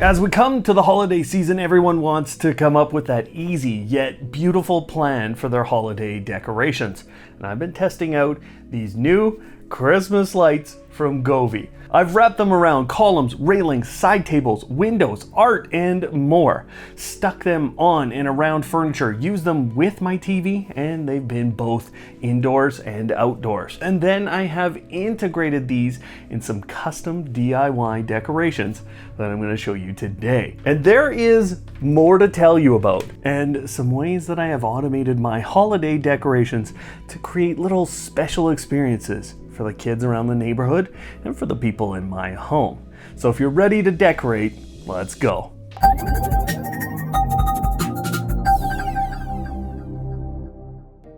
As we come to the holiday season, everyone wants to come up with that easy yet beautiful plan for their holiday decorations. And I've been testing out these new Christmas lights from Govee. I've wrapped them around columns, railings, side tables, windows, art, and more. Stuck them on and around furniture, used them with my TV, and they've been both indoors and outdoors. And then I have integrated these in some custom DIY decorations that I'm going to show you today. And there is more to tell you about, and some ways that I have automated my holiday decorations to create little special experiences for the kids around the neighborhood and for the people in my home. So if you're ready to decorate, let's go.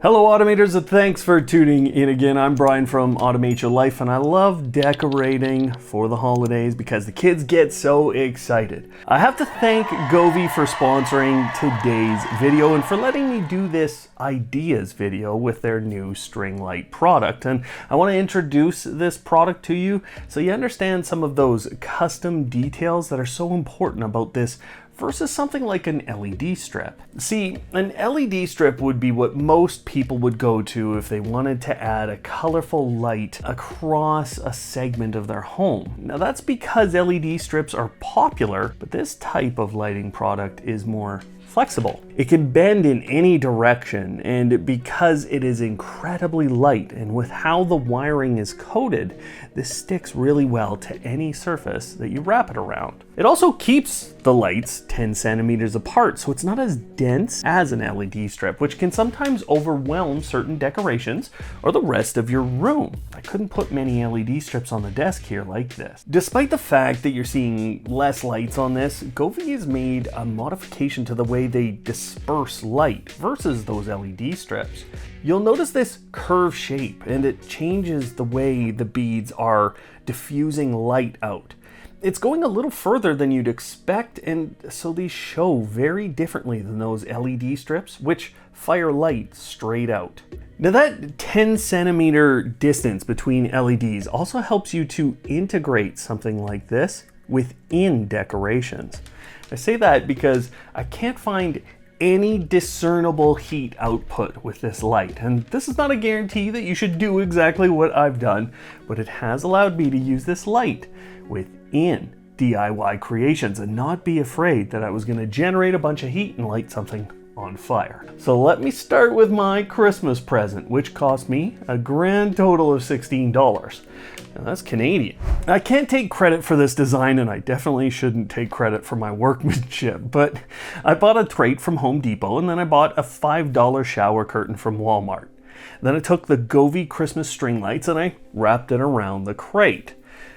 Hello Automators, and thanks for tuning in again. I'm Brian from Automate Your Life, and I love decorating for the holidays because the kids get so excited. I have to thank Govee for sponsoring today's video and for letting me do this ideas video with their new string light product. And I want to introduce this product to you so you understand some of those custom details that are so important about this versus something like an LED strip. See, an LED strip would be what most people would go to if they wanted to add a colorful light across a segment of their home. Now that's because LED strips are popular, but this type of lighting product is more flexible. It can bend in any direction, and because it is incredibly light and with how the wiring is coated, this sticks really well to any surface that you wrap it around. It also keeps the lights 10 centimeters apart, so it's not as dense as an LED strip, which can sometimes overwhelm certain decorations or the rest of your room. I couldn't put many LED strips on the desk here like this. Despite the fact that you're seeing less lights on this, Govee has made a modification to the way they disperse light versus those LED strips. You'll notice this curved shape, and it changes the way the beads are diffusing light out. It's going a little further than you'd expect, and so these show very differently than those LED strips, which fire light straight out. Now that 10 centimeter distance between LEDs also helps you to integrate something like this within decorations. I say that because I can't find any discernible heat output with this light, and this is not a guarantee that you should do exactly what I've done, but it has allowed me to use this light within DIY creations and not be afraid that I was going to generate a bunch of heat and light something on fire. So let me start with my Christmas present, which cost me a grand total of $16. Now that's Canadian. I can't take credit for this design, and I definitely shouldn't take credit for my workmanship, but I bought a crate from Home Depot, and then I bought a $5 shower curtain from Walmart. Then I took the Govee Christmas string lights and I wrapped it around the crate.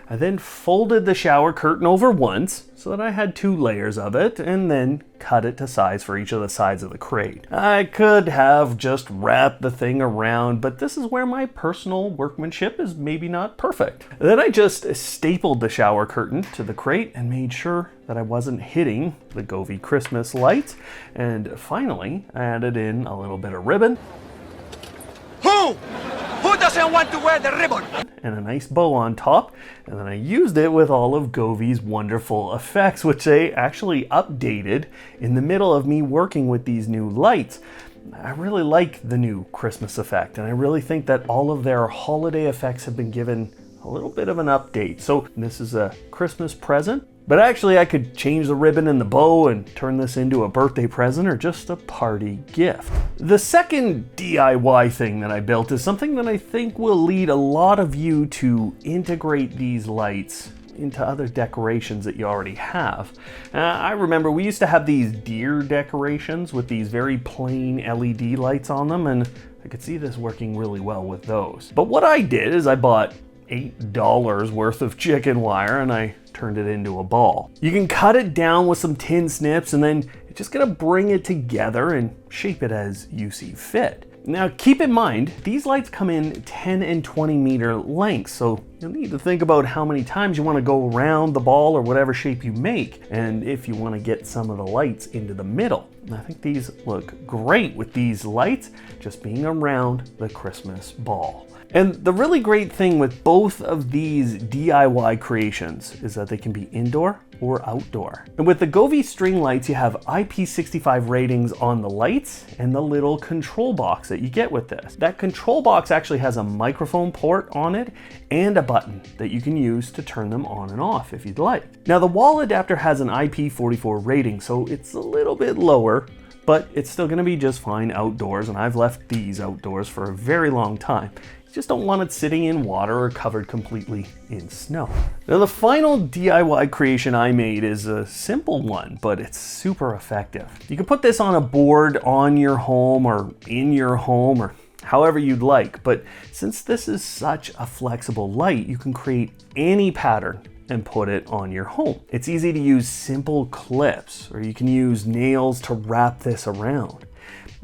I then folded the shower curtain over once so that I had 2 layers of it, and then cut it to size for each of the sides of the crate. I could have just wrapped the thing around, but this is where my personal workmanship is maybe not perfect. Then I just stapled the shower curtain to the crate and made sure that I wasn't hitting the Govee Christmas lights. And finally, I added in a little bit of ribbon. Who doesn't want to wear the ribbon? And a nice bow on top, and then I used it with all of Govee's wonderful effects, which they actually updated in the middle of me working with these new lights. I really like the new Christmas effect, and I really think that all of their holiday effects have been given a little bit of an update. So this is a Christmas present, but actually I could change the ribbon and the bow and turn this into a birthday present or just a party gift. The second DIY thing that I built is something that I think will lead a lot of you to integrate these lights into other decorations that you already have. I remember we used to have these deer decorations with these very plain LED lights on them, and I could see this working really well with those. But what I did is I bought $8 worth of chicken wire and I turned it into a ball. You can cut it down with some tin snips, and then you're just gonna bring it together and shape it as you see fit. Now keep in mind, these lights come in 10 and 20 meter lengths, so you'll need to think about how many times you want to go around the ball or whatever shape you make, and if you want to get some of the lights into the middle. I think these look great with these lights just being around the Christmas ball. And the really great thing with both of these DIY creations is that they can be indoor or outdoor. And with the Govee string lights, you have IP65 ratings on the lights and the little control box that you get with this. That control box actually has a microphone port on it and a button that you can use to turn them on and off if you'd like. Now the wall adapter has an IP44 rating, so it's a little bit lower, but it's still gonna be just fine outdoors, and I've left these outdoors for a very long time. Just don't want it sitting in water or covered completely in snow. Now the final DIY creation I made is a simple one, but it's super effective. You can put this on a board on your home or in your home or however you'd like, but since this is such a flexible light, you can create any pattern and put it on your home. It's easy to use simple clips, or you can use nails to wrap this around.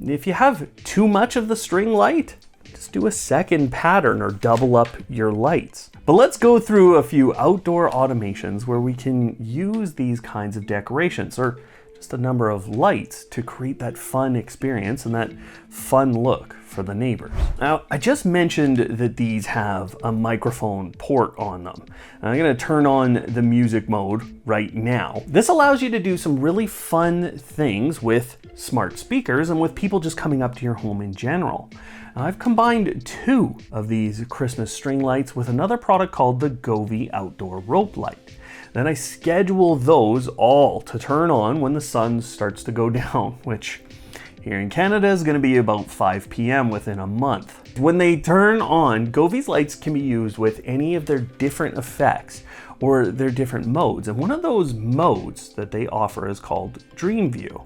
If you have too much of the string light, just do a second pattern or double up your lights. But let's go through a few outdoor automations where we can use these kinds of decorations or just a number of lights to create that fun experience and that fun look for the neighbors. Now, I just mentioned that these have a microphone port on them. And I'm gonna turn on the music mode right now. This allows you to do some really fun things with smart speakers and with people just coming up to your home in general. Now, I've combined two of these Christmas string lights with another product called the Govee outdoor rope light. Then I schedule those all to turn on when the sun starts to go down, which here in Canada is going to be about 5 p.m. within a month. When they turn on, Govee's lights can be used with any of their different effects or their different modes. And one of those modes that they offer is called Dream View.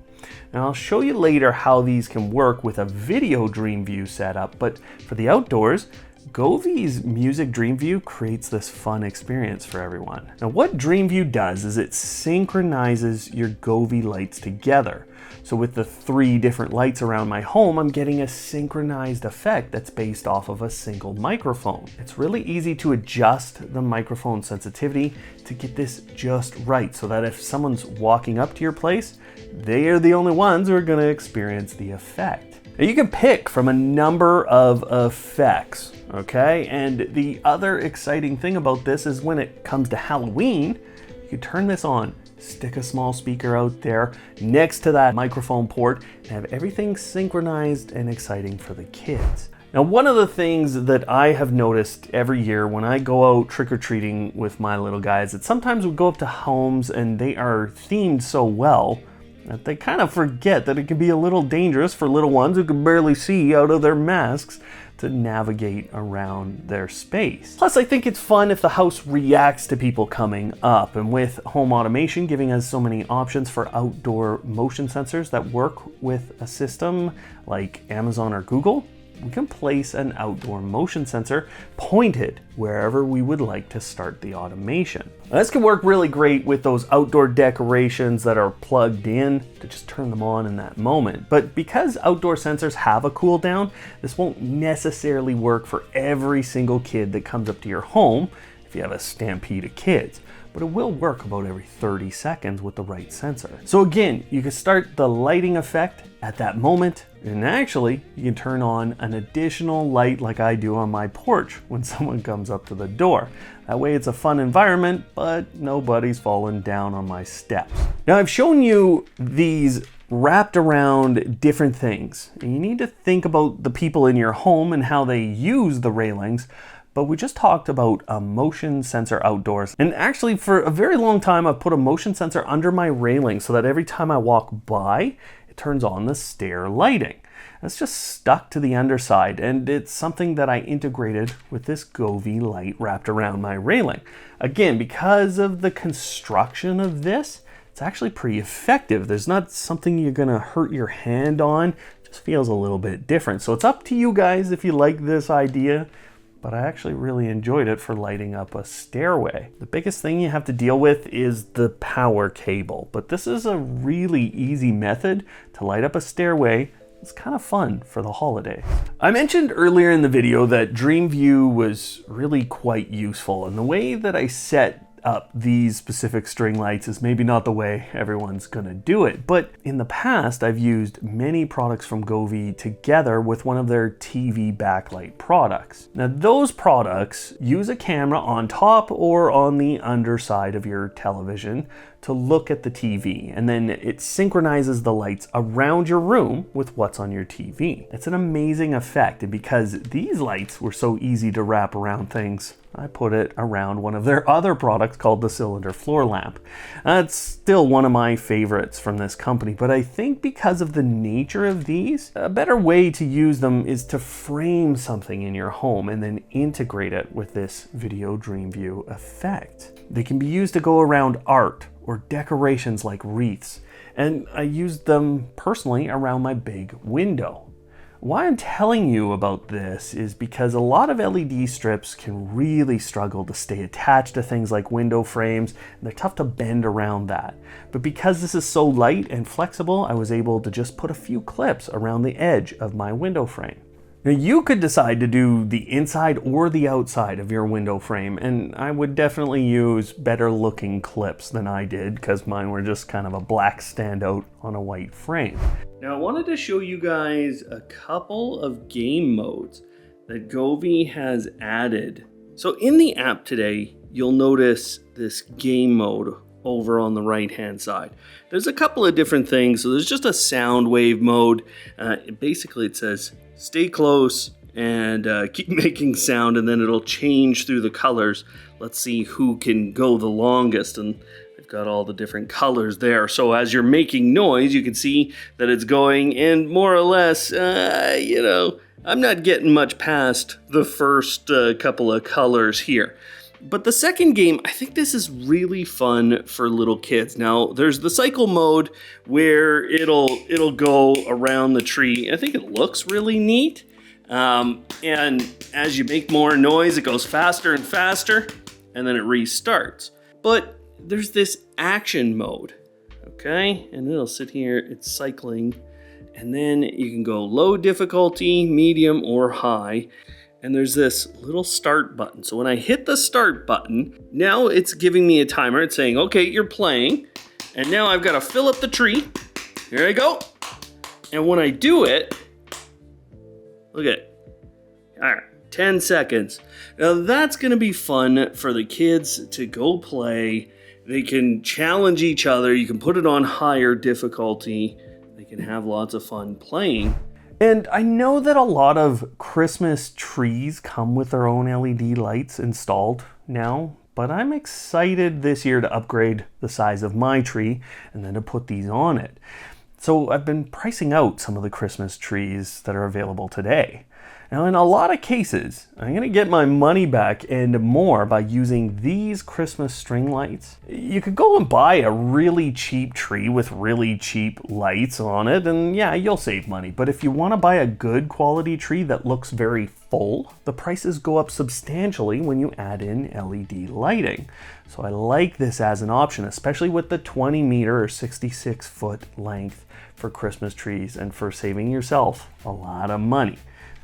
Now I'll show you later how these can work with a video Dream View setup, but for the outdoors, Govee's Music Dream View creates this fun experience for everyone. Now what Dream View does is it synchronizes your Govee lights together. So with the 3 different lights around my home, I'm getting a synchronized effect that's based off of a single microphone. It's really easy to adjust the microphone sensitivity to get this just right, so that if someone's walking up to your place, they are the only ones who are going to experience the effect. Now you can pick from a number of effects, okay? And the other exciting thing about this is when it comes to Halloween, you can turn this on, stick a small speaker out there next to that microphone port, and have everything synchronized and exciting for the kids. Now, one of the things that I have noticed every year when I go out trick-or-treating with my little guys, is sometimes we go up to homes and they are themed so well that they kind of forget that it can be a little dangerous for little ones who can barely see out of their masks to navigate around their space. Plus, I think it's fun if the house reacts to people coming up, and with home automation giving us so many options for outdoor motion sensors that work with a system like Amazon or Google, we can place an outdoor motion sensor pointed wherever we would like to start the automation. Now, this can work really great with those outdoor decorations that are plugged in to just turn them on in that moment. But because outdoor sensors have a cool down, this won't necessarily work for every single kid that comes up to your home if you have a stampede of kids. But it will work about every 30 seconds with the right sensor. So again, you can start the lighting effect at that moment, and actually you can turn on an additional light like I do on my porch when someone comes up to the door. That way it's a fun environment, but nobody's falling down on my steps. Now I've shown you these wrapped around different things, and you need to think about the people in your home and how they use the railings. But we just talked about a motion sensor outdoors. And actually for a very long time, I've put a motion sensor under my railing so that every time I walk by, it turns on the stair lighting. It's just stuck to the underside, and it's something that I integrated with this Govee light wrapped around my railing. Again, because of the construction of this, it's actually pretty effective. There's not something you're gonna hurt your hand on. It just feels a little bit different. So it's up to you guys if you like this idea. But I actually really enjoyed it for lighting up a stairway. The biggest thing you have to deal with is the power cable, but this is a really easy method to light up a stairway. It's kind of fun for the holidays. I mentioned earlier in the video that Dream View was really quite useful, and the way that I set up these specific string lights is maybe not the way everyone's gonna do it. But in the past, I've used many products from Govee together with one of their TV backlight products. Now those products use a camera on top or on the underside of your television to look at the TV, and then it synchronizes the lights around your room with what's on your TV. It's an amazing effect, and because these lights were so easy to wrap around things, I put it around one of their other products called the cylinder floor lamp. It's still one of my favorites from this company, but I think because of the nature of these, a better way to use them is to frame something in your home and then integrate it with this Video Dream View effect. They can be used to go around art or decorations like wreaths, and I used them personally around my big window. Why I'm telling you about this is because a lot of LED strips can really struggle to stay attached to things like window frames, and they're tough to bend around that. But because this is so light and flexible, I was able to just put a few clips around the edge of my window frame. Now you could decide to do the inside or the outside of your window frame, and I would definitely use better looking clips than I did because mine were just kind of a black standout on a white frame. Now I wanted to show you guys a couple of game modes that Govee has added. So in the app today, you'll notice this game mode over on the right hand side. There's a couple of different things. So there's just a sound wave mode. Basically it says stay close and keep making sound, and then it'll change through the colors. Let's see who can go the longest, and they've got all the different colors there. So as you're making noise, you can see that it's going, and more or less, I'm not getting much past the first couple of colors here. But the second game, I think this is really fun for little kids. Now, there's the cycle mode where it'll go around the tree. I think it looks really neat. And as you make more noise, it goes faster and faster, and then it restarts. But there's this action mode, okay? And it'll sit here, it's cycling. And then you can go low difficulty, medium, or high. And there's this little start button. So when I hit the start button, now it's giving me a timer. It's saying, okay, you're playing. And now I've got to fill up the tree. Here I go. And when I do it, look at it. All right, 10 seconds. Now that's going to be fun for the kids to go play. They can challenge each other. You can put it on higher difficulty. They can have lots of fun playing. And I know that a lot of Christmas trees come with their own LED lights installed now, but I'm excited this year to upgrade the size of my tree and then to put these on it. So I've been pricing out some of the Christmas trees that are available today. Now, in a lot of cases, I'm going to get my money back and more by using these Christmas string lights. You could go and buy a really cheap tree with really cheap lights on it, and yeah, you'll save money. But if you want to buy a good quality tree that looks very full, the prices go up substantially when you add in LED lighting. So I like this as an option, especially with the 20 meter or 66 foot length for Christmas trees and for saving yourself a lot of money.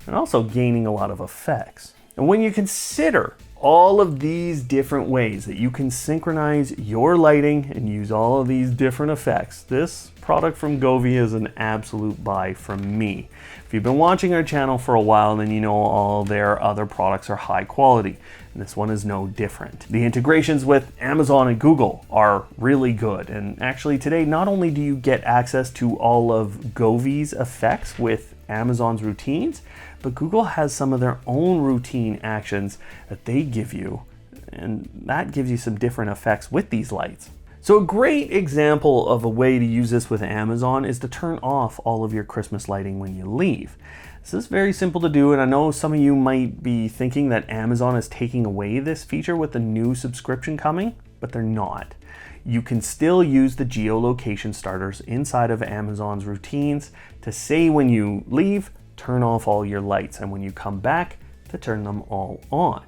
And also gaining a lot of effects. And when you consider all of these different ways that you can synchronize your lighting and use all of these different effects, this product from Govee is an absolute buy from me. If you've been watching our channel for a while, then you know all their other products are high quality, and this one is no different. The integrations with Amazon and Google are really good, and actually today not only do you get access to all of Govee's effects with Amazon's routines, but Google has some of their own routine actions that they give you, and that gives you some different effects with these lights. So a great example of a way to use this with Amazon is to turn off all of your Christmas lighting when you leave. This is very simple to do, and I know some of you might be thinking that Amazon is taking away this feature with the new subscription coming, but they're not. You can still use the geolocation starters inside of Amazon's routines to say when you leave, turn off all your lights, and when you come back, to turn them all on.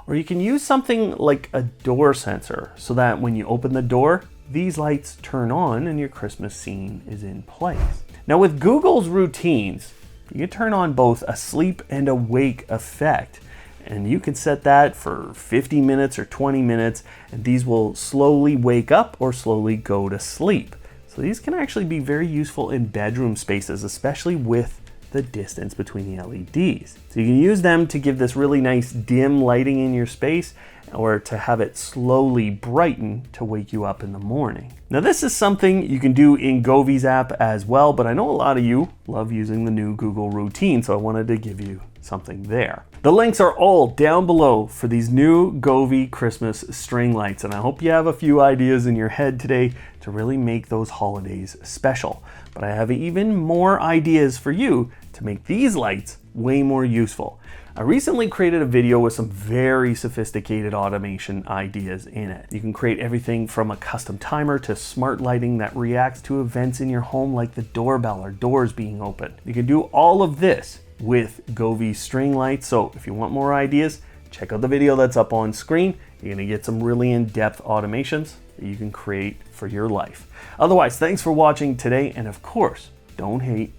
Or you can use something like a door sensor so that when you open the door, these lights turn on and your Christmas scene is in place. Now with Google's routines, you can turn on both a sleep and a wake effect. And you can set that for 50 minutes or 20 minutes, and these will slowly wake up or slowly go to sleep. So these can actually be very useful in bedroom spaces, especially with the distance between the LEDs. So you can use them to give this really nice dim lighting in your space, or to have it slowly brighten to wake you up in the morning. Now this is something you can do in Govee's app as well, but I know a lot of you love using the new Google routine, so I wanted to give you something there. The links are all down below for these new Govee Christmas string lights, and I hope you have a few ideas in your head today to really make those holidays special. But I have even more ideas for you to make these lights way more useful. I recently created a video with some very sophisticated automation ideas in it. You can create everything from a custom timer to smart lighting that reacts to events in your home like the doorbell or doors being opened. You can do all of this with Govee string lights. So if you want more ideas, check out the video that's up on screen. You're gonna get some really in-depth automations that you can create for your life. Otherwise, thanks for watching today, and of course, don't hate,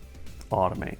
automate.